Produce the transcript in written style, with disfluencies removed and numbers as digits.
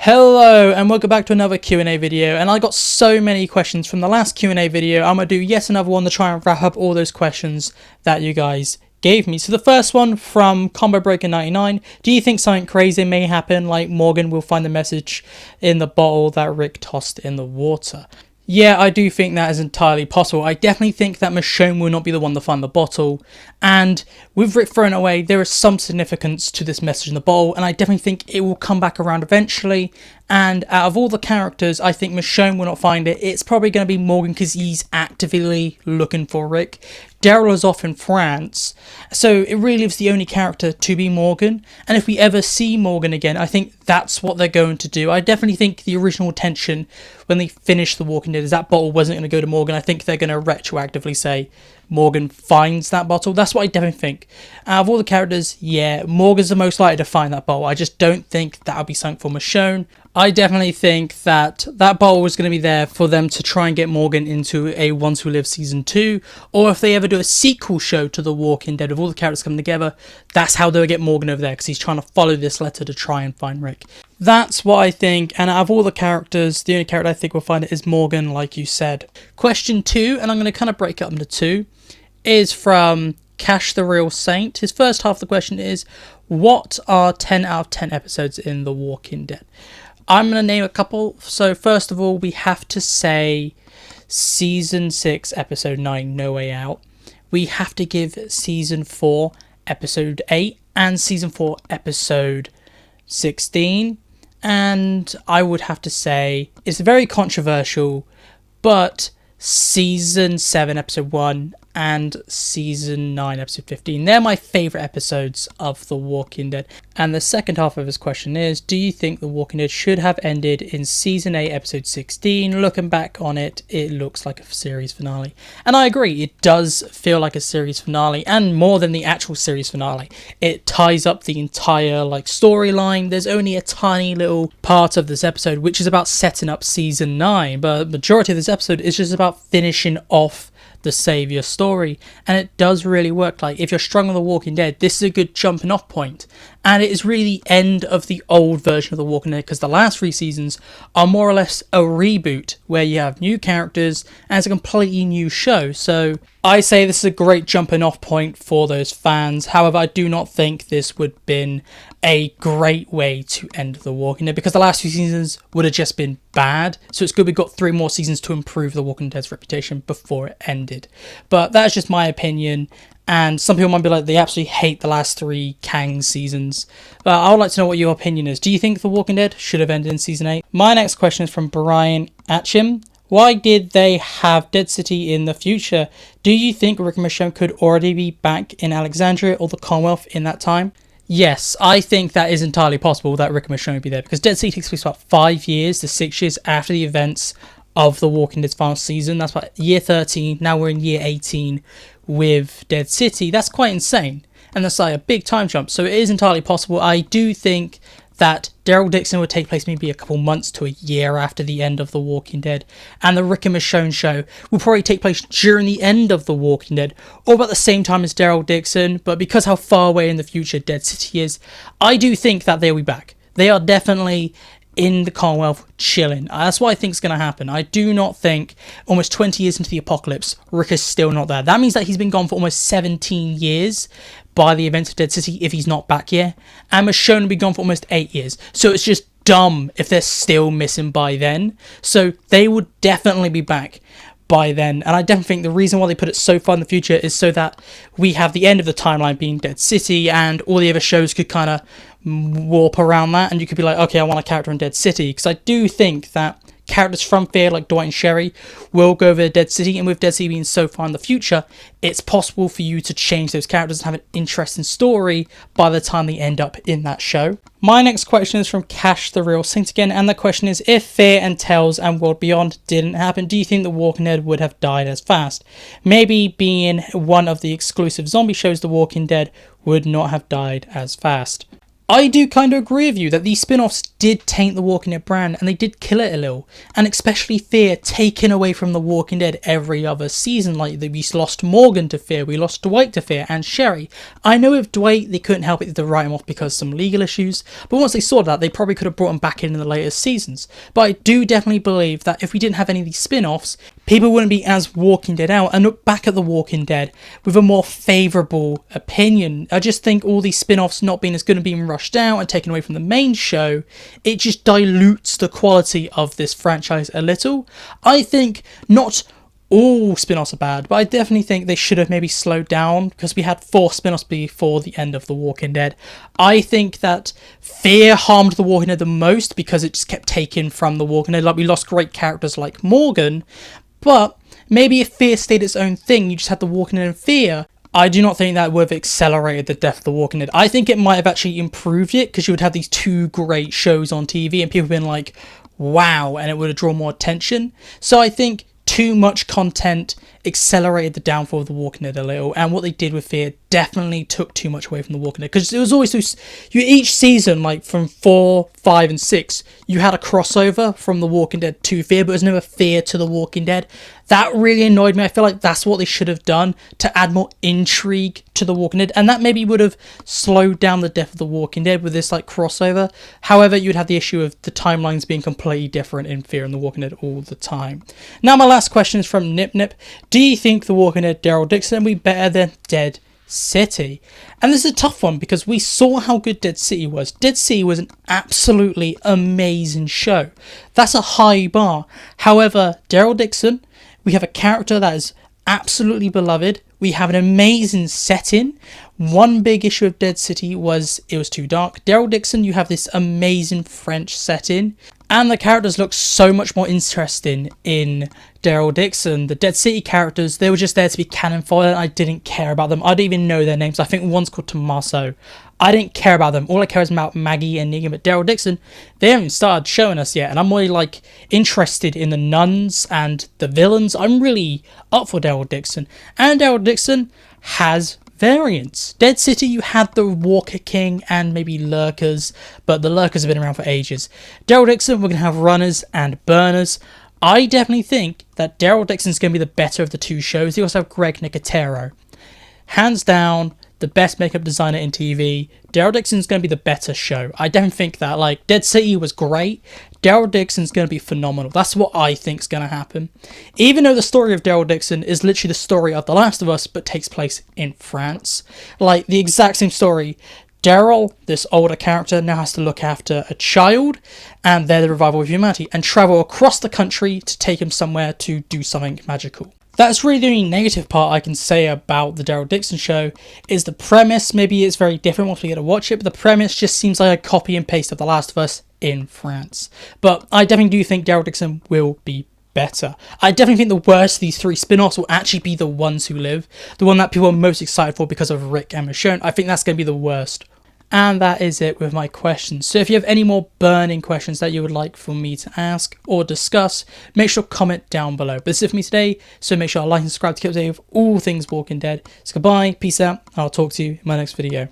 Hello and welcome back to another Q&A video, and I got so many questions from the last Q&A video. I'm going to do yet another one to try and wrap up all those questions that you guys gave me. So the first one from Combo Breaker 99, do you think something crazy may happen, like Morgan will find the message in the bottle that Rick tossed in the water? Yeah, I do think that is entirely possible. I definitely think that Michonne will not be the one to find the bottle. And with Rick thrown away, there is some significance to this message in the bottle. And I definitely think it will come back around eventually. And out of all the characters, I think Michonne will not find it. It's probably going to be Morgan because he's actively looking for Rick. Daryl is off in France, so it really leaves the only character to be Morgan. And if we ever see Morgan again, I think that's what they're going to do. I definitely think the original intention when they finished The Walking Dead is that bottle wasn't going to go to Morgan. I think they're going to retroactively say Morgan finds that bottle. That's what I definitely think. Out of all the characters, yeah, Morgan's the most likely to find that bottle. I just don't think that'll be something for Michonne. I definitely think that that bottle was going to be there for them to try and get Morgan into a Ones Who Live Season 2, or if they ever do a sequel show to The Walking Dead with all the characters coming together, that's how they'll get Morgan over there, because he's trying to follow this letter to try and find Rick. That's what I think, and out of all the characters, the only character I think will find it is Morgan, like you said. Question 2, and I'm going to kind of break it up into two, is from Cash the Real Saint. His first half of the question is, what are 10 out of 10 episodes in The Walking Dead? I'm going to name a couple. So first of all, we have to say Season 6, Episode 9, No Way Out. We have to give Season 4, Episode 8, and Season 4, Episode 16. And I would have to say, it's very controversial, but Season 7, Episode 1, and Season 9, Episode 15. They're my favourite episodes of The Walking Dead. And the second half of his question is, do you think The Walking Dead should have ended in Season 8, Episode 16? Looking back on it, it looks like a series finale. And I agree, it does feel like a series finale, and more than the actual series finale. It ties up the entire storyline. There's only a tiny little part of this episode which is about setting up Season 9, but the majority of this episode is just about finishing off the Saviour story, and it does really work. If you're strong on The Walking Dead, this is a good jumping off point, and it is really the end of the old version of The Walking Dead, because the last 3 seasons are more or less a reboot where you have new characters and it's a completely new show. So I say this is a great jumping off point for those fans. However, I do not think this would have been a great way to end The Walking Dead, because the last 2 seasons would have just been bad. So it's good we've got 3 more seasons to improve The Walking Dead's reputation before it ended. But that's just my opinion, and some people might be like, they absolutely hate the last 3 Kang seasons. But I would like to know what your opinion is. Do you think The Walking Dead should have ended in Season 8? My next question is from Brian Atchim. Why did they have Dead City in the future? Do you think Rick and Michonne could already be back in Alexandria or the Commonwealth in that time? Yes, I think that is entirely possible that Rick and Michonne would be there, because Dead City takes place about 5 years to 6 years after the events of The Walking Dead's final season. That's about year 13. Now we're in year 18 with Dead City. That's quite insane, and that's a big time jump. So it is entirely possible. I do think that Daryl Dixon would take place maybe a couple months to a year after the end of The Walking Dead, and the Rick and Michonne show will probably take place during the end of The Walking Dead, or about the same time as Daryl Dixon. But because how far away in the future Dead City is, I do think that they'll be back. They are definitely in the Commonwealth chilling. That's what I think is going to happen. I do not think almost 20 years into the apocalypse, Rick is still not there. That means that he's been gone for almost 17 years by the events of Dead City if he's not back here. And Michonne will be gone for almost 8 years. So it's just dumb if they're still missing by then. So they would definitely be back by then. And I definitely think the reason why they put it so far in the future is so that we have the end of the timeline being Dead City, and all the other shows could kind of warp around that, and you could be like, okay, I want a character in Dead City, because I do think that characters from Fear like Dwight and Sherry will go over to Dead City, and with Dead City being so far in the future, it's possible for you to change those characters and have an interesting story by the time they end up in that show. My next question is from Cash the Real Saint again, and the question is, if Fear and Tales and World Beyond didn't happen, do you think The Walking Dead would have died as fast? Maybe being one of the exclusive zombie shows, The Walking Dead would not have died as fast. I do kind of agree with you that these spin-offs did taint the Walking Dead brand and they did kill it a little. And especially Fear taken away from the Walking Dead every other season. Like we lost Morgan to Fear, we lost Dwight to Fear, and Sherry. I know with Dwight they couldn't help it to write him off because of some legal issues, but once they saw that they probably could have brought him back in the later seasons. But I do definitely believe that if we didn't have any of these spin-offs, people wouldn't be as Walking Dead out and look back at the Walking Dead with a more favourable opinion. I just think all these spin-offs not being as good and being rushed out and taken away from the main show, it just dilutes the quality of this franchise a little. I think not all spin-offs are bad, but I definitely think they should have maybe slowed down because we had 4 spin-offs before the end of The Walking Dead. I think that Fear harmed The Walking Dead the most because it just kept taking from The Walking Dead. Like we lost great characters like Morgan, but maybe if Fear stayed its own thing, you just had The Walking Dead and Fear, I do not think that would have accelerated the death of The Walking Dead. I think it might have actually improved it because you would have these 2 great shows on TV and people been like, wow, and it would have drawn more attention. So I think too much content accelerated the downfall of The Walking Dead a little, and what they did with Fear definitely took too much away from The Walking Dead, because it was always each season, like from 4, 5 and 6, you had a crossover from The Walking Dead to Fear, but it was never Fear to The Walking Dead. That really annoyed me. I feel like that's what they should have done to add more intrigue to The Walking Dead, and that maybe would have slowed down the death of The Walking Dead with this like crossover. However, you'd have the issue of the timelines being completely different in Fear and The Walking Dead all the time. Now my last question is from Nip Nip. Do you think The Walking Dead Daryl Dixon will be better than Dead City? And this is a tough one because we saw how good Dead City was. Dead City was an absolutely amazing show. That's a high bar. However, Daryl Dixon, we have a character that is absolutely beloved. We have an amazing setting. One big issue of Dead City was it was too dark. Daryl Dixon, you have this amazing French setting, and the characters look so much more interesting in Daryl Dixon. The Dead City characters, they were just there to be cannon fodder, and I didn't care about them. I didn't even know their names. I think one's called Tommaso. I didn't care about them. All I care is about Maggie and Negan. But Daryl Dixon, they haven't started showing us yet, and I'm really like interested in the nuns and the villains. I'm really up for Daryl Dixon, and Daryl Dixon has variants. Dead City, you had the Walker King and maybe Lurkers, but the Lurkers have been around for ages. Daryl Dixon, we're going to have runners and burners. I definitely think that Daryl Dixon's going to be the better of the 2 shows. You also have Greg Nicotero. Hands down, the best makeup designer in TV. Daryl Dixon's going to be the better show. I definitely think that. Like, Dead City was great. Daryl Dixon's going to be phenomenal. That's what I think's going to happen. Even though the story of Daryl Dixon is literally the story of The Last of Us, but takes place in France. Like, the exact same story. Daryl, this older character, now has to look after a child, and they're the revival of humanity, and travel across the country to take him somewhere to do something magical. That's really the only negative part I can say about the Daryl Dixon show, is the premise. Maybe it's very different once we get to watch it, but the premise just seems like a copy and paste of The Last of Us in France. But I definitely do think Daryl Dixon will be better. I definitely think the worst of these 3 spin-offs will actually be The Ones Who Live, the one that people are most excited for because of Rick and Michonne. I think that's going to be the worst. And that is it with my questions. So if you have any more burning questions that you would like for me to ask or discuss, make sure to comment down below. But this is it for me today, so make sure to like and subscribe to keep up to date with all things Walking Dead. So goodbye, peace out, and I'll talk to you in my next video.